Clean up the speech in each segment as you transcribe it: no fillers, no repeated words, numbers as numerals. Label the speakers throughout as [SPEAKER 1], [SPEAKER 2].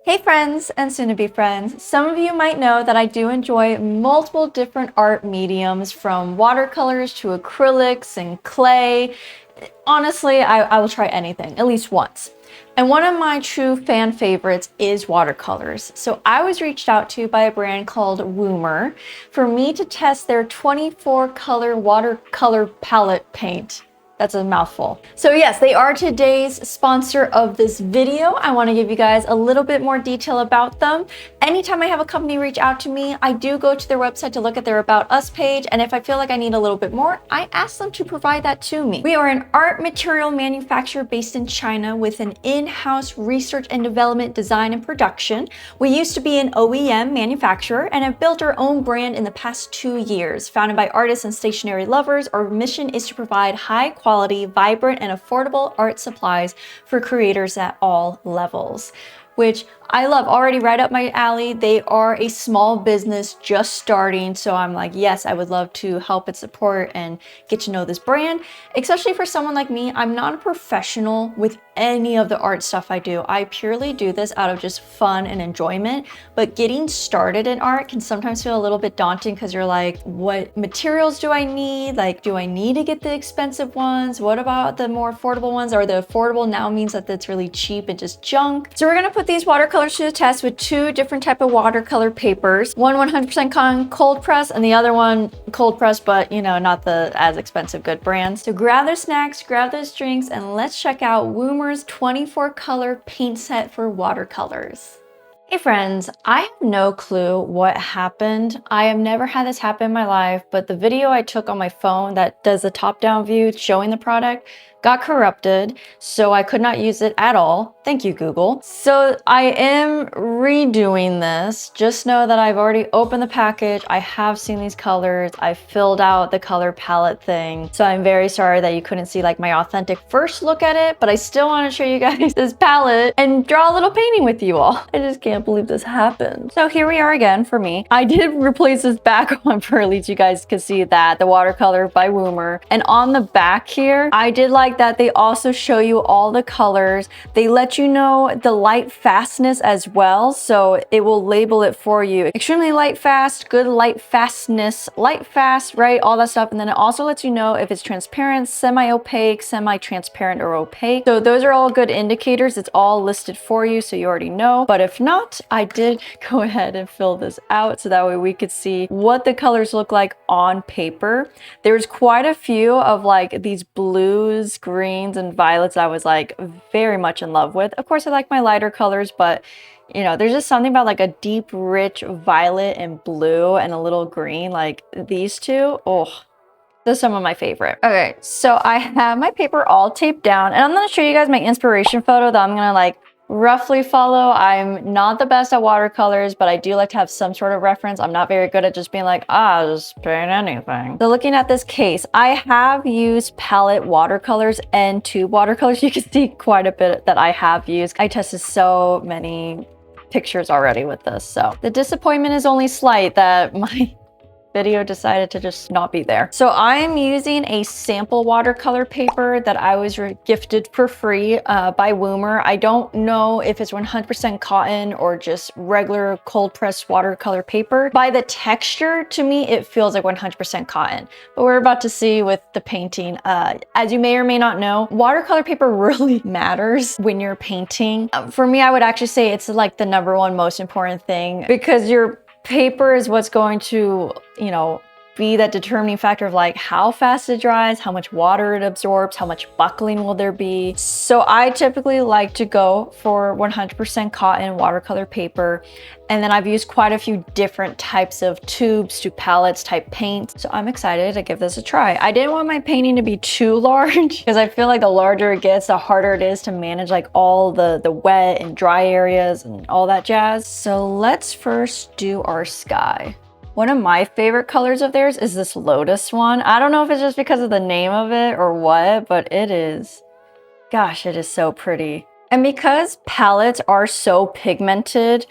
[SPEAKER 1] Hey friends and soon-to-be friends, some of you might know that I do enjoy multiple different art mediums from watercolors to acrylics and clay. Honestly, I will try anything, at least once. And one of my true fan favorites is watercolors. So I was reached out to by a brand called Woomer for me to test their 24 color watercolor palette paint. That's a mouthful. So yes, they are today's sponsor of this video. I want to give you guys a little bit more detail about them. Anytime I have a company reach out to me, I do go to their website to look at their About Us page, and if I feel like I need a little bit more, I ask them to provide that to me. We are an art material manufacturer based in China with an in-house research and development, design and production. We used to be an OEM manufacturer and have built our own brand in the past 2 years. Founded by artists and stationery lovers, our mission is to provide high quality, vibrant, and affordable art supplies for creators at all levels, which I love. Already right up my alley. They are a small business just starting, so I'm like, yes, I would love to help and support and get to know this brand, especially for someone like me. I'm not a professional with any of the art stuff I do. I purely do this out of just fun and enjoyment, but getting started in art can sometimes feel a little bit daunting because you're like, what materials do I need? Like, do I need to get the expensive ones? What about the more affordable ones? Or the affordable now means that it's really cheap and just junk. So we're gonna put these watercolors to the test with two different type of watercolor papers. One 100% cotton cold press and the other one cold press, but you know, not the as expensive good brands. So grab those snacks, grab those drinks, and let's check out Woomer's 24 color paint set for watercolors. Hey friends, I have no clue what happened. I have never had this happen in my life, but the video I took on my phone that does the top-down view showing the product got corrupted, so I could not use it at all. Thank you, Google. So I am redoing this. Just know that I've already opened the package. I have seen these colors. I filled out the color palette thing. So I'm very sorry that you couldn't see like my authentic first look at it, but I still want to show you guys this palette and draw a little painting with you all. I just can't believe this happened. So here we are again for me. I did replace this back on for at least you guys could see that, the watercolor by Woomer. And on the back here, I did like that they also show you all the colors. They let you know the light fastness as well, so it will label it for you. Extremely light fast, good light fastness, light fast, right? All that stuff. And then it also lets you know if it's transparent, semi-opaque, semi-transparent, or opaque. So those are all good indicators. It's all listed for you, so you already know. But if not, I did go ahead and fill this out so that way we could see what the colors look like on paper. There's quite a few of like these blues, greens, and violets I was like very much in love with. Of course, I like my lighter colors, but you know, there's just something about like a deep, rich violet and blue and a little green, like these two. Oh, they're some of my favorite. Okay, so I have my paper all taped down, and I'm gonna show you guys my inspiration photo that I'm gonna like roughly follow. I'm not the best at watercolors, but I do like to have some sort of reference. I'm not very good at just being like, just paint anything. So looking at this case, I have used palette watercolors and tube watercolors. You can see quite a bit that I have used. I tested so many pictures already with this. So the disappointment is only slight that my video decided to just not be there. So I'm using a sample watercolor paper that I was gifted for free by Woomer. I don't know if it's 100% cotton or just regular cold pressed watercolor paper. By the texture, to me, it feels like 100% cotton, but we're about to see with the painting. As you may or may not know, watercolor paper really matters when you're painting. For me, I would actually say it's like the #1 most important thing, because your paper is what's going to, you know, be that determining factor of like how fast it dries, how much water it absorbs, how much buckling will there be. So I typically like to go for 100% cotton watercolor paper. And then I've used quite a few different types of tubes to palettes type paint. So I'm excited to give this a try. I didn't want my painting to be too large because I feel like the larger it gets, the harder it is to manage like all the wet and dry areas and all that jazz. So let's first do our sky. One of my favorite colors of theirs is this lotus one. I don't know if it's just because of the name of it or what, but it is, gosh, it is so pretty. And because palettes are so pigmented,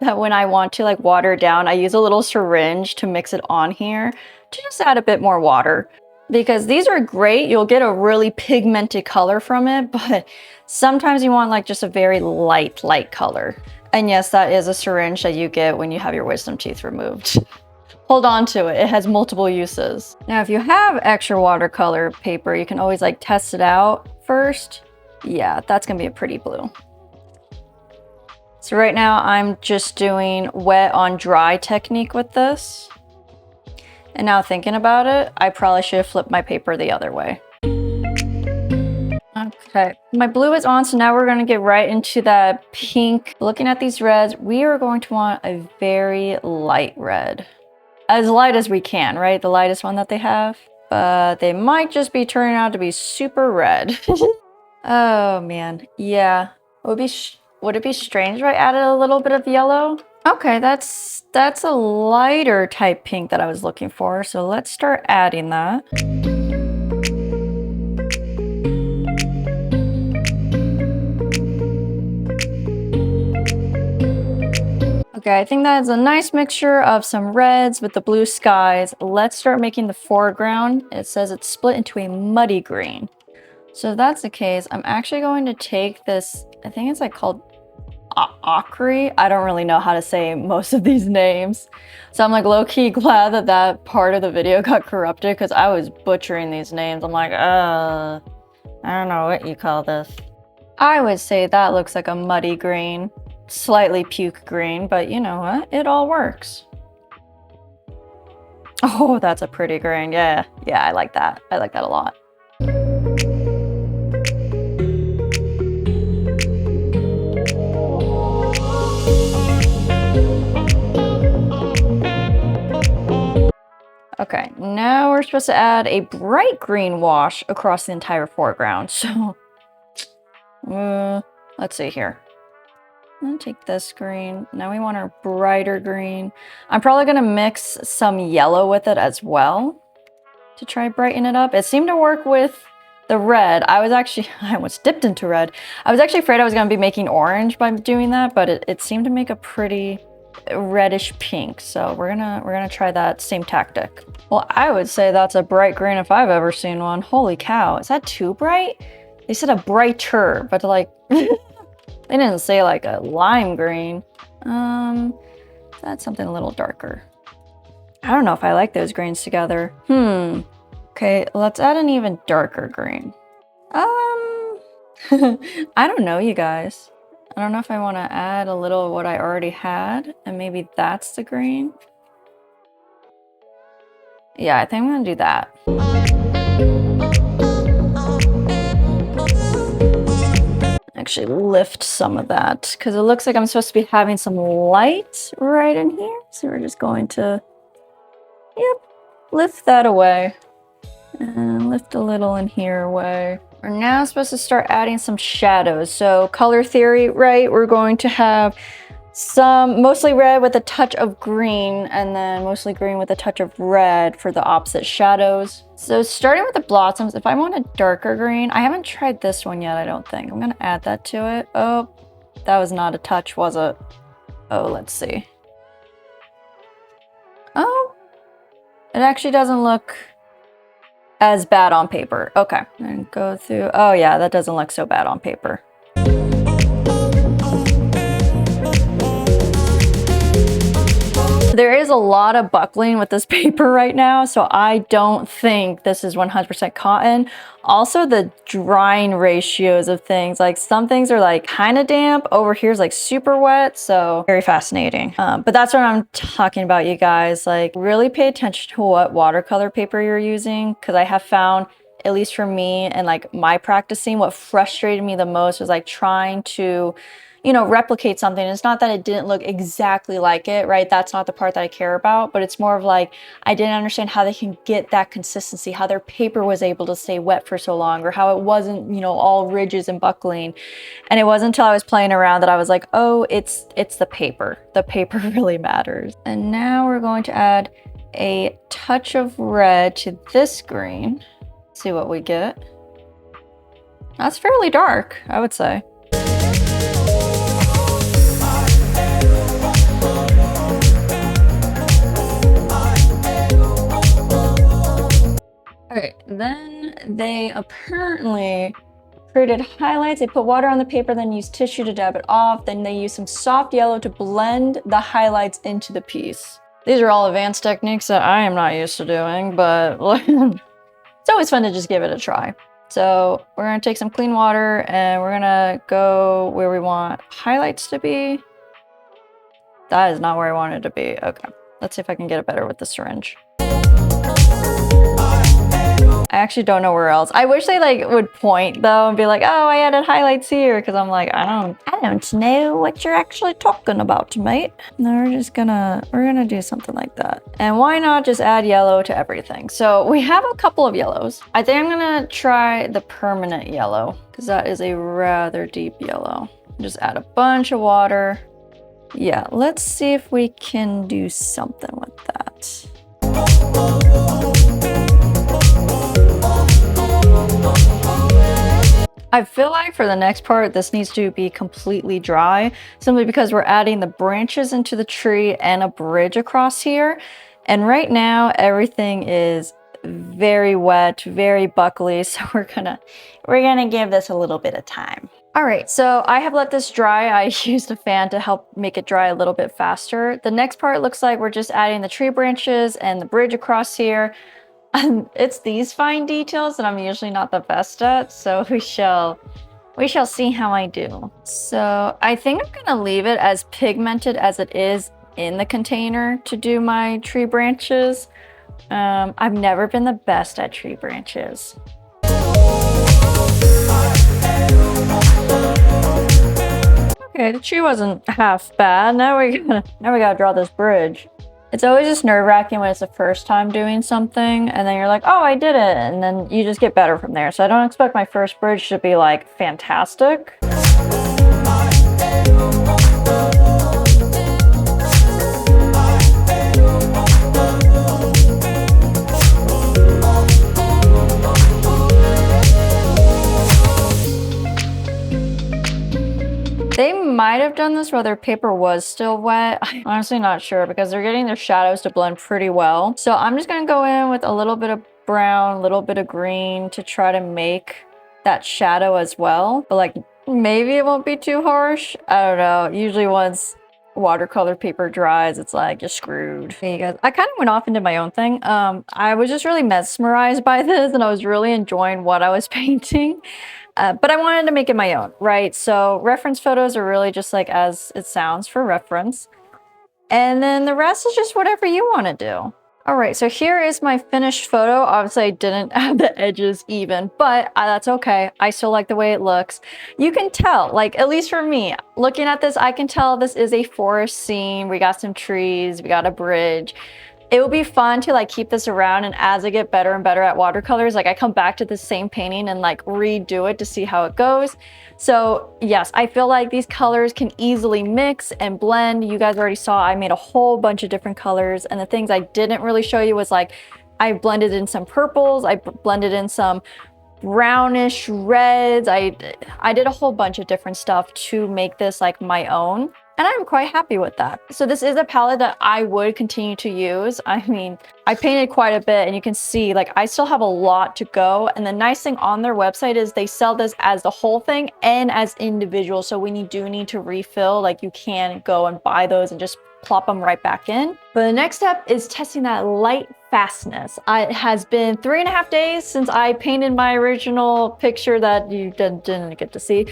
[SPEAKER 1] that when I want to like water it down, I use a little syringe to mix it on here to just add a bit more water. because these are great. You'll get a really pigmented color from it, but sometimes you want like just a very light color. And yes, that is a syringe that you get when you have your wisdom teeth removed. Hold on to it. It has multiple uses. Now, if you have extra watercolor paper, you can always like test it out first. Yeah, that's gonna be a pretty blue. So right now I'm just doing wet on dry technique with this. And now thinking about it, I probably should have flipped my paper the other way. Okay, my blue is on, so now we're gonna get right into that pink. Looking at these reds, we are going to want a very light red. As light as we can, right? The lightest one that they have. But they might just be turning out to be super red. Oh man, yeah. Would it be strange if I added a little bit of yellow? Okay, that's a lighter type pink that I was looking for. So let's start adding that. Okay, I think that is a nice mixture of some reds with the blue skies. Let's start making the foreground. It says it's split into a muddy green. So if that's the case, I'm actually going to take this, I think it's like called ochre. I don't really know how to say most of these names. So I'm like low-key glad that that part of the video got corrupted because I was butchering these names. I'm like, I don't know what you call this. I would say that looks like a muddy green. Slightly puke green, but you know what? It all works. Oh, that's a pretty green. Yeah, I like that. I like that a lot. Okay, now we're supposed to add a bright green wash across the entire foreground. So, let's see here. I'm gonna take this green. Now we want our brighter green. I'm probably gonna mix some yellow with it as well to try brighten it up. It seemed to work with the red. I almost dipped into red. I was actually afraid I was gonna be making orange by doing that, but it seemed to make a pretty reddish pink. So we're gonna try that same tactic. Well, I would say that's a bright green if I've ever seen one. Holy cow, is that too bright? They said a brighter, but like they didn't say like a lime green. That's something a little darker. I don't know if I like those greens together. Okay, let's add an even darker green. I don't know, you guys. I don't know if I want to add a little of what I already had, and maybe that's the green. Yeah, I think I'm gonna do that. Actually lift some of that because it looks like I'm supposed to be having some light right in here. So we're just going to, lift that away and lift a little in here away. We're now supposed to start adding some shadows. So color theory, right? We're going to have some mostly red with a touch of green and then mostly green with a touch of red for the opposite shadows. So starting with the blossoms, if I want a darker green, I haven't tried this one yet, I don't think. I'm gonna add that to it. Oh, that was not a touch, was it? Oh, let's see. Oh, it actually doesn't look as bad on paper. Okay, and go through. Oh yeah, that doesn't look so bad on paper. There is a lot of buckling with this paper right now, so I don't think this is 100% cotton. Also, the drying ratios of things, like some things are like kind of damp, over here is like super wet, so very fascinating. But that's what I'm talking about, you guys. Like, really pay attention to what watercolor paper you're using, because I have found, at least for me and like my practicing, what frustrated me the most was like trying to, you know, replicate something. It's not that it didn't look exactly like it, right? That's not the part that I care about, but it's more of like, I didn't understand how they can get that consistency, how their paper was able to stay wet for so long, or how it wasn't, you know, all ridges and buckling. And it wasn't until I was playing around that I was like, oh, it's the paper. The paper really matters. And now we're going to add a touch of red to this green. See what we get. That's fairly dark, I would say. All right, they apparently created highlights. They put water on the paper, then used tissue to dab it off. Then they used some soft yellow to blend the highlights into the piece. These are all advanced techniques that I am not used to doing, but it's always fun to just give it a try. So we're gonna take some clean water and we're gonna go where we want highlights to be. That is not where I want it to be. Okay, let's see if I can get it better with the syringe. I actually don't know where else. I wish they like would point though and be like, oh, I added highlights here, because I'm like, I don't know what you're actually talking about, mate. No, we're gonna do something like that. And why not just add yellow to everything? So we have a couple of yellows. I think I'm gonna try the permanent yellow, because that is a rather deep yellow. Just add a bunch of water. Yeah, let's see if we can do something with that. I feel like for the next part, this needs to be completely dry, simply because we're adding the branches into the tree and a bridge across here. And right now, everything is very wet, very buckly, so we're gonna give this a little bit of time. All right, so I have let this dry. I used a fan to help make it dry a little bit faster. The next part looks like we're just adding the tree branches and the bridge across here. It's these fine details that I'm usually not the best at, so we shall see how I do. So I think I'm gonna leave it as pigmented as it is in the container to do my tree branches. I've never been the best at tree branches. Okay, the tree wasn't half bad. Now we gotta draw this bridge. It's always just nerve-wracking when it's the first time doing something and then you're like, oh, I did it, and then you just get better from there. So I don't expect my first bridge to be like fantastic. They might have done this while their paper was still wet. I'm honestly not sure, because they're getting their shadows to blend pretty well. So I'm just gonna go in with a little bit of brown, a little bit of green to try to make that shadow as well. But like, maybe it won't be too harsh. I don't know. Usually once watercolor paper dries, it's like, you're screwed. Hey, you guys, I kind of went off into my own thing. I was just really mesmerized by this and I was really enjoying what I was painting. But I wanted to make it my own, right? So reference photos are really just like as it sounds for reference. And then the rest is just whatever you want to do. All right, so here is my finished photo. Obviously, I didn't have the edges even, but that's okay. I still like the way it looks. You can tell, like, at least for me, looking at this, I can tell this is a forest scene. We got some trees, we got a bridge. It would be fun to like keep this around, and as I get better and better at watercolors, like I come back to the same painting and like redo it to see how it goes. So yes, I feel like these colors can easily mix and blend. You guys already saw I made a whole bunch of different colors, and the things I didn't really show you was like I blended in some purples, I blended in some brownish reds. I did a whole bunch of different stuff to make this like my own. And I'm quite happy with that. So this is a palette that I would continue to use. I mean, I painted quite a bit and you can see like I still have a lot to go. And the nice thing on their website is they sell this as the whole thing and as individual. So when you do need to refill, like you can go and buy those and just plop them right back in. But the next step is testing that light fastness. It has been 3.5 days since I painted my original picture that you didn't get to see.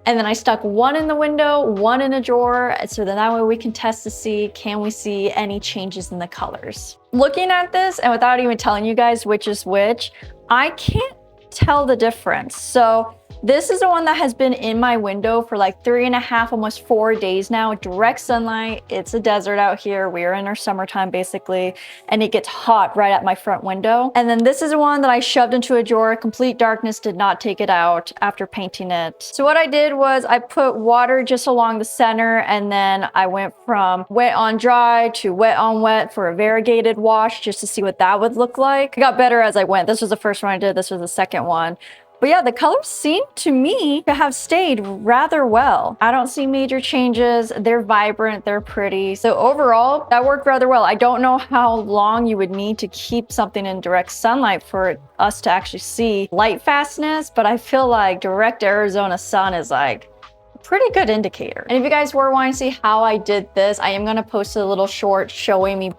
[SPEAKER 1] And then I stuck one in the window, one in a drawer, so then that way we can test to see, can we see any changes in the colors. Looking at this, and without even telling you guys which is which, I can't tell the difference. So this is the one that has been in my window for like 3.5, almost 4 days now. Direct sunlight. It's a desert out here. We're in our summertime basically, and it gets hot right at my front window. And then this is the one that I shoved into a drawer. Complete darkness, did not take it out after painting it. So what I did was I put water just along the center, and then I went from wet on dry to wet on wet for a variegated wash just to see what that would look like. I got better as I went. This was the first one I did. This was the second one. But yeah, the colors seem to me to have stayed rather well. I don't see major changes. They're vibrant, they're pretty. So overall, that worked rather well. I don't know how long you would need to keep something in direct sunlight for us to actually see light fastness, but I feel like direct Arizona sun is like pretty good indicator. And if you guys were wanting to see how I did this, I am gonna post a little short showing me,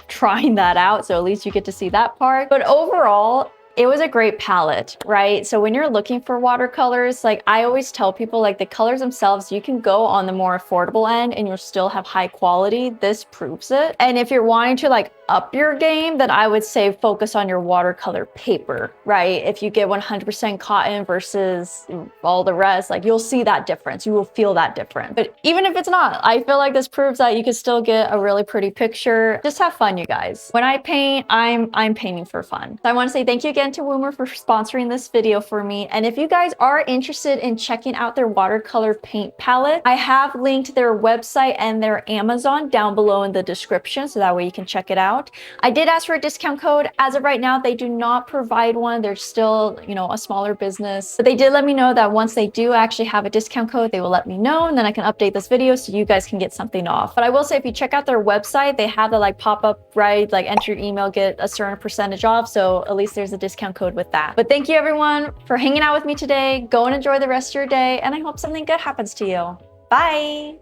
[SPEAKER 1] trying that out. So at least you get to see that part. But overall, it was a great palette, right? So when you're looking for watercolors, like I always tell people, like the colors themselves, you can go on the more affordable end and you'll still have high quality. This proves it. And if you're wanting to like up your game, then I would say focus on your watercolor paper, right? If you get 100% cotton versus all the rest, like you'll see that difference. You will feel that difference. But even if it's not, I feel like this proves that you can still get a really pretty picture. Just have fun, you guys. When I paint, I'm painting for fun. So I want to say thank you again to Woomer for sponsoring this video for me. And if you guys are interested in checking out their watercolor paint palette, I have linked their website and their Amazon down below in the description, so that way you can check it out. I did ask for a discount code. As of right now, they do not provide one. They're still, a smaller business. But they did let me know that once they do actually have a discount code, they will let me know, and then I can update this video so you guys can get something off. But I will say, if you check out their website, they have the like pop-up, right? Like enter your email, get a certain percentage off. So at least there's a discount code with that. But thank you everyone for hanging out with me today. Go and enjoy the rest of your day, and I hope something good happens to you. Bye.